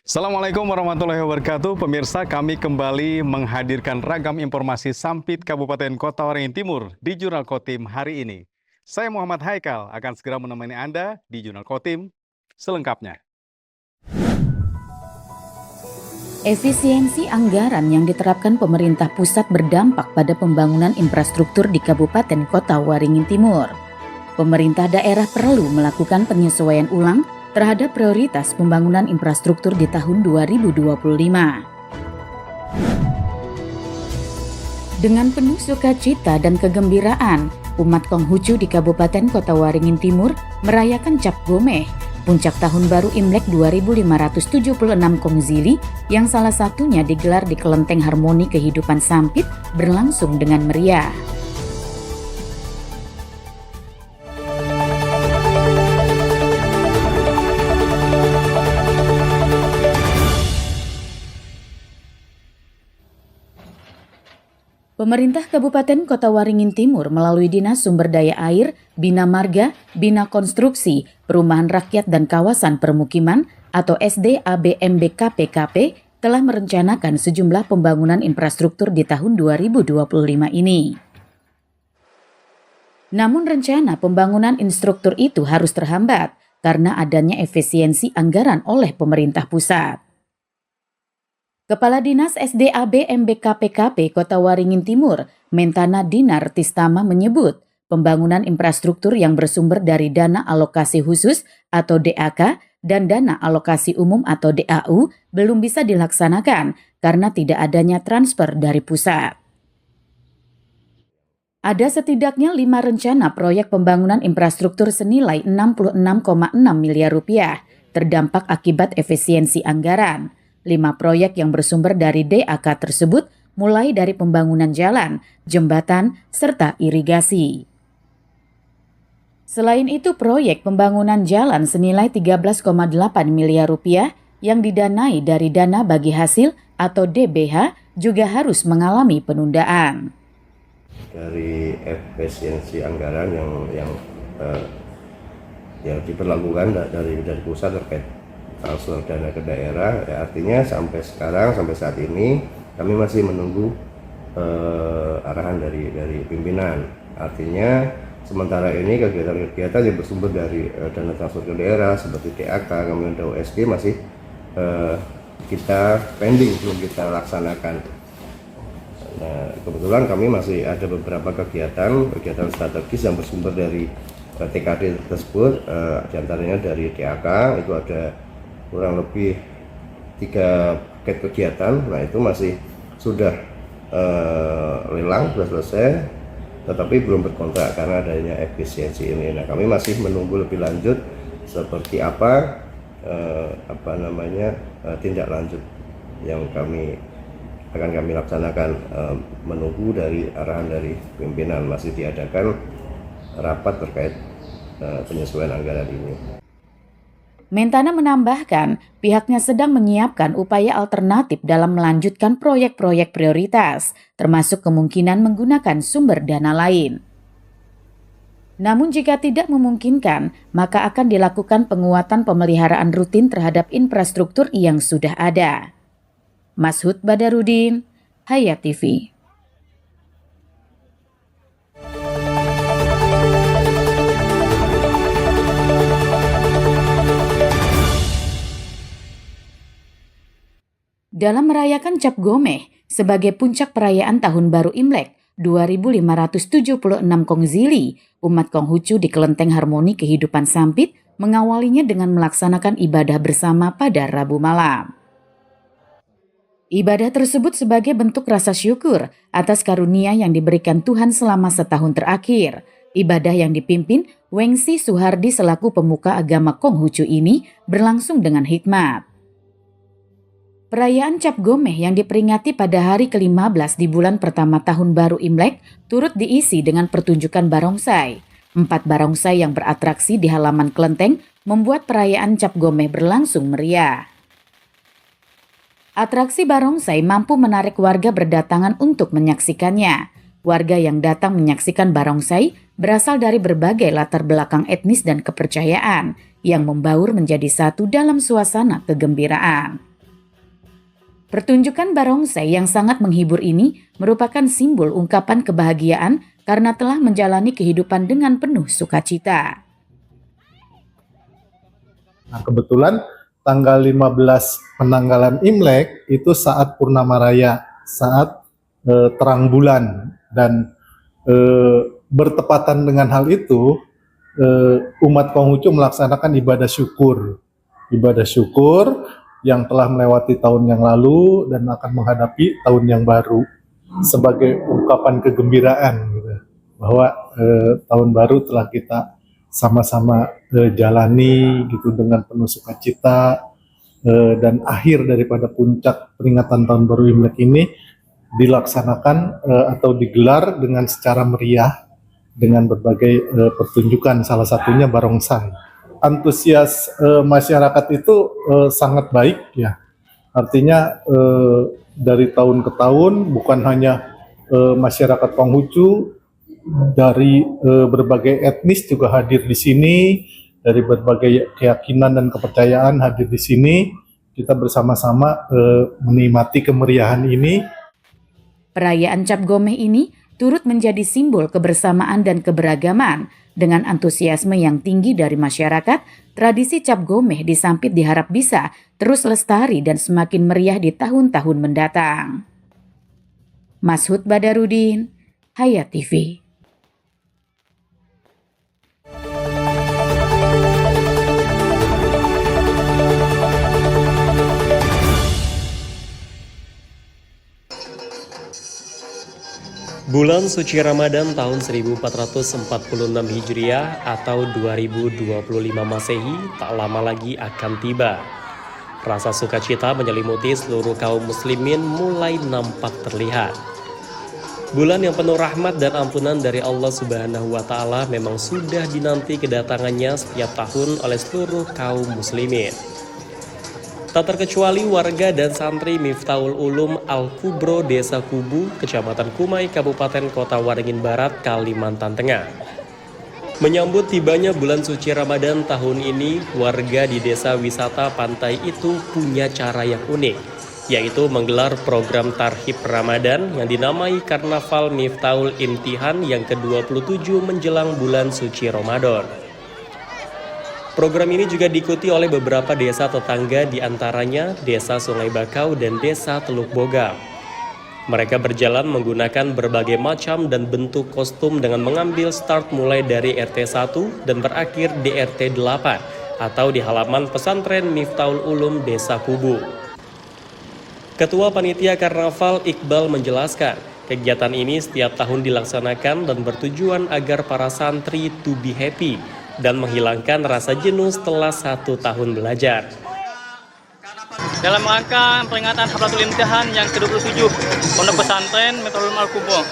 Assalamualaikum warahmatullahi wabarakatuh. Pemirsa, kami kembali menghadirkan ragam informasi Sampit Kabupaten Kota Waringin Timur di Jurnal Kotim hari ini. Saya Muhammad Haikal akan segera menemani Anda di Jurnal Kotim selengkapnya. Efisiensi anggaran yang diterapkan pemerintah pusat berdampak pada pembangunan infrastruktur di Kabupaten Kota Waringin Timur. Pemerintah daerah perlu melakukan penyesuaian ulang terhadap prioritas pembangunan infrastruktur di tahun 2025. Dengan penuh sukacita dan kegembiraan, umat Konghucu di Kabupaten Kota Waringin Timur merayakan Cap Gomeh, puncak tahun baru Imlek 2576 Kongzili, yang salah satunya digelar di Kelenteng Harmoni Kehidupan Sampit, berlangsung dengan meriah. Pemerintah Kabupaten Kota Waringin Timur melalui Dinas Sumber Daya Air, Bina Marga, Bina Konstruksi, Perumahan Rakyat dan Kawasan Permukiman atau SDABMBKPKP telah merencanakan sejumlah pembangunan infrastruktur di tahun 2025 ini. Namun rencana pembangunan infrastruktur itu harus terhambat karena adanya efisiensi anggaran oleh pemerintah pusat. Kepala Dinas SDABMBKPKP Kota Waringin Timur, Mentana Dinar Tistama menyebut, pembangunan infrastruktur yang bersumber dari dana alokasi khusus atau DAK dan dana alokasi umum atau DAU belum bisa dilaksanakan karena tidak adanya transfer dari pusat. Ada setidaknya 5 rencana proyek pembangunan infrastruktur senilai 66,6 miliar rupiah terdampak akibat efisiensi anggaran. 5 proyek yang bersumber dari DAK tersebut mulai dari pembangunan jalan, jembatan, serta irigasi. Selain itu, proyek pembangunan jalan senilai 13,8 miliar rupiah yang didanai dari dana bagi hasil atau DBH juga harus mengalami penundaan. Dari efisiensi anggaran yang diberlakukan dari pusat terkait transfer dana ke daerah, ya artinya sampai saat ini kami masih menunggu arahan dari pimpinan. Artinya sementara ini kegiatan-kegiatan yang bersumber dari dana transfer ke daerah seperti DAK, kemudian DAUSD masih kita pending, belum kita laksanakan. Nah, kebetulan kami masih ada beberapa kegiatan strategis yang bersumber dari TKD tersebut, diantaranya dari DAK itu ada kurang lebih 3 paket kegiatan. Nah itu masih sudah lelang, sudah selesai, tetapi belum berkontrak karena adanya efisiensi ini. Nah kami masih menunggu lebih lanjut seperti apa tindak lanjut yang akan kami laksanakan, menunggu dari arahan dari pimpinan. Masih diadakan rapat terkait penyesuaian anggaran ini. Mentana menambahkan, pihaknya sedang menyiapkan upaya alternatif dalam melanjutkan proyek-proyek prioritas, termasuk kemungkinan menggunakan sumber dana lain. Namun jika tidak memungkinkan, maka akan dilakukan penguatan pemeliharaan rutin terhadap infrastruktur yang sudah ada. Mashud Badarudin, Hayat TV. Dalam merayakan Cap Gomeh sebagai puncak perayaan Tahun Baru Imlek 2576 Kongzili, umat Konghucu di Kelenteng Harmoni Kehidupan Sampit mengawalinya dengan melaksanakan ibadah bersama pada Rabu malam. Ibadah tersebut sebagai bentuk rasa syukur atas karunia yang diberikan Tuhan selama setahun terakhir. Ibadah yang dipimpin Wengsi Suhardi selaku pemuka agama Konghucu ini berlangsung dengan hikmat. Perayaan Cap Gomeh yang diperingati pada hari ke-15 di bulan pertama Tahun Baru Imlek turut diisi dengan pertunjukan barongsai. 4 barongsai yang beratraksi di halaman kelenteng membuat perayaan Cap Gomeh berlangsung meriah. Atraksi barongsai mampu menarik warga berdatangan untuk menyaksikannya. Warga yang datang menyaksikan barongsai berasal dari berbagai latar belakang etnis dan kepercayaan yang membaur menjadi satu dalam suasana kegembiraan. Pertunjukan barongsai yang sangat menghibur ini merupakan simbol ungkapan kebahagiaan karena telah menjalani kehidupan dengan penuh sukacita. Nah, kebetulan tanggal 15 penanggalan Imlek itu saat Purnama Raya, saat terang bulan, dan bertepatan dengan hal itu umat Konghucu melaksanakan ibadah syukur yang telah melewati tahun yang lalu dan akan menghadapi tahun yang baru sebagai ungkapan kegembiraan gitu, bahwa tahun baru telah kita sama-sama jalani gitu dengan penuh sukacita, dan akhir daripada puncak peringatan tahun baru Imlek ini dilaksanakan atau digelar dengan secara meriah dengan berbagai pertunjukan, salah satunya barongsai. Antusias masyarakat itu sangat baik ya, artinya dari tahun ke tahun bukan hanya masyarakat Konghucu, dari berbagai etnis juga hadir di sini, dari berbagai keyakinan dan kepercayaan hadir di sini. Kita bersama-sama menikmati kemeriahan ini. Perayaan Cap Gomeh ini turut menjadi simbol kebersamaan dan keberagaman. Dengan antusiasme yang tinggi dari masyarakat, tradisi Cap Gomeh di Sampit diharap bisa terus lestari dan semakin meriah di tahun-tahun mendatang. Mashud Badarudin, Hayat TV. Bulan suci Ramadan tahun 1446 Hijriah atau 2025 Masehi tak lama lagi akan tiba. Rasa sukacita menyelimuti seluruh kaum muslimin mulai nampak terlihat. Bulan yang penuh rahmat dan ampunan dari Allah Subhanahu wa Ta'ala memang sudah dinanti kedatangannya setiap tahun oleh seluruh kaum muslimin. Tak terkecuali warga dan santri Miftahul Ulum Al-Kubro Desa Kubu, Kecamatan Kumai, Kabupaten Kota Waringin Barat, Kalimantan Tengah. Menyambut tibanya bulan suci Ramadan tahun ini, warga di desa wisata pantai itu punya cara yang unik, yaitu menggelar program Tarhib Ramadan yang dinamai Karnaval Miftahul Imtihan yang ke-27 menjelang bulan suci Ramadan. Program ini juga diikuti oleh beberapa desa tetangga, di antaranya Desa Sungai Bakau dan Desa Teluk Bogam. Mereka berjalan menggunakan berbagai macam dan bentuk kostum dengan mengambil start mulai dari RT 1 dan berakhir di RT 8 atau di halaman pesantren Miftahul Ulum Desa Kubu. Ketua Panitia Karnaval Iqbal menjelaskan, kegiatan ini setiap tahun dilaksanakan dan bertujuan agar para santri to be happy dan menghilangkan rasa jenuh setelah 1 tahun belajar. Dalam rangka peringatan Hadratul Imtihan yang ke-27 Pondok Pesantren Miftahul Al-Kubro,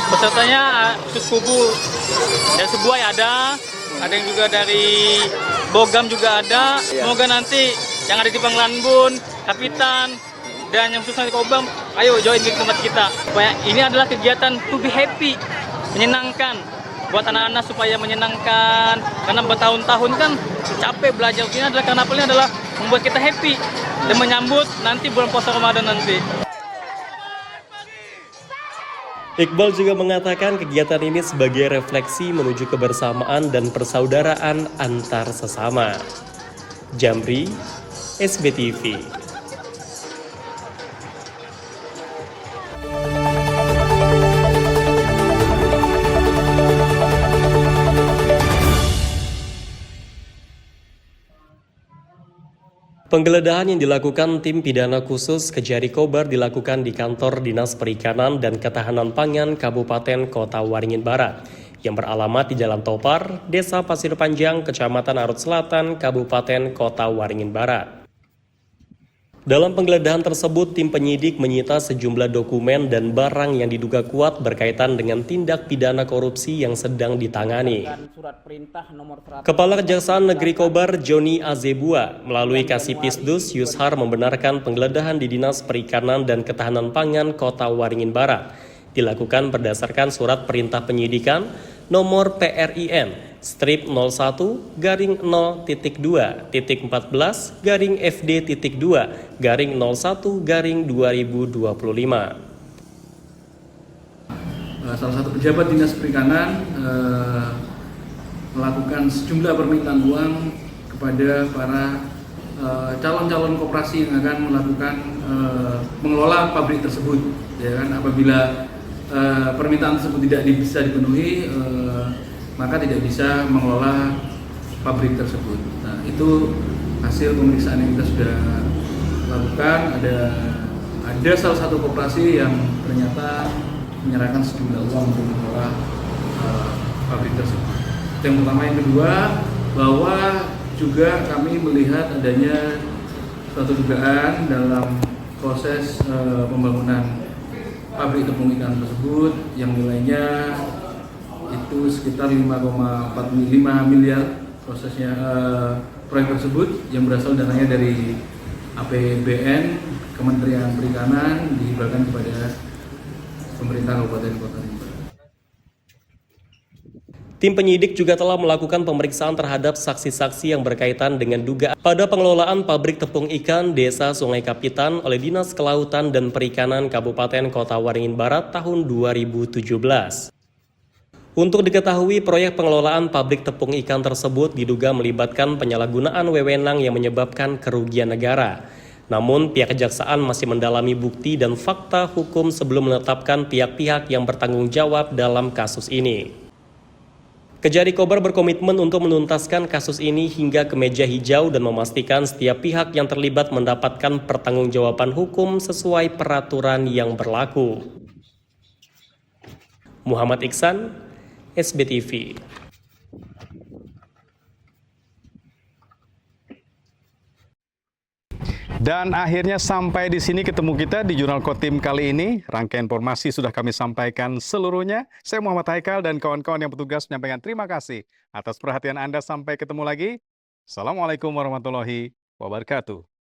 pesertanya khusus Kubu dari Sebuai ada yang juga dari Bogam juga ada. Semoga nanti yang ada di Panglanbun, Kapitan, dan yang khusus di Kobam, ayo join di tempat kita. Supaya ini adalah kegiatan to be happy, menyenangkan buat anak-anak supaya menyenangkan, karena bertahun-tahun kan capek belajar. Ini adalah karnavalnya adalah membuat kita happy dan menyambut nanti bulan puasa Ramadan nanti. Iqbal juga mengatakan kegiatan ini sebagai refleksi menuju kebersamaan dan persaudaraan antar sesama. Jamri, SBTV. Penggeledahan yang dilakukan tim pidana khusus Kejari Kobar dilakukan di kantor Dinas Perikanan dan Ketahanan Pangan Kabupaten Kota Waringin Barat yang beralamat di Jalan Topar, Desa Pasir Panjang, Kecamatan Arut Selatan, Kabupaten Kota Waringin Barat. Dalam penggeledahan tersebut, tim penyidik menyita sejumlah dokumen dan barang yang diduga kuat berkaitan dengan tindak pidana korupsi yang sedang ditangani. Kepala Kejaksaan Negeri Kobar, Joni Azebua, melalui Kasipisdus Yushar membenarkan penggeledahan di Dinas Perikanan dan Ketahanan Pangan Kota Waringin Barat dilakukan berdasarkan surat perintah penyidikan nomor PRIN strip 01-0-TIT2-FD.2-01-01-2025. Salah satu pejabat Dinas Perikanan melakukan sejumlah permintaan uang kepada para calon-calon koperasi yang akan melakukan mengelola pabrik tersebut, ya kan. Apabila permintaan tersebut tidak bisa dipenuhi, maka tidak bisa mengelola pabrik tersebut. Nah, itu hasil pemeriksaan yang kita sudah lakukan. Ada salah satu koperasi yang ternyata menyerahkan sejumlah uang untuk mengelola pabrik tersebut. Yang pertama. Yang kedua, bahwa juga kami melihat adanya suatu dugaan dalam proses pembangunan pabrik tepung ikan tersebut yang nilainya itu sekitar 5,45 miliar prosesnya, proyek tersebut yang berasal dananya dari APBN Kementerian Perikanan dihibahkan kepada pemerintah Kabupaten Kota Rimba. Tim penyidik juga telah melakukan pemeriksaan terhadap saksi-saksi yang berkaitan dengan dugaan pada pengelolaan pabrik tepung ikan Desa Sungai Kapitan oleh Dinas Kelautan dan Perikanan Kabupaten Kota Waringin Barat tahun 2017. Untuk diketahui, proyek pengelolaan pabrik tepung ikan tersebut diduga melibatkan penyalahgunaan wewenang yang menyebabkan kerugian negara. Namun, pihak kejaksaan masih mendalami bukti dan fakta hukum sebelum menetapkan pihak-pihak yang bertanggung jawab dalam kasus ini. Kejari Kobar berkomitmen untuk menuntaskan kasus ini hingga ke meja hijau dan memastikan setiap pihak yang terlibat mendapatkan pertanggungjawaban hukum sesuai peraturan yang berlaku. Muhammad Iksan, SBTV. Dan akhirnya sampai di sini ketemu kita di Jurnal Kotim kali ini. Rangkaian informasi sudah kami sampaikan seluruhnya. Saya Muhammad Haikal dan kawan-kawan yang bertugas menyampaikan terima kasih atas perhatian Anda. Sampai ketemu lagi. Assalamualaikum warahmatullahi wabarakatuh.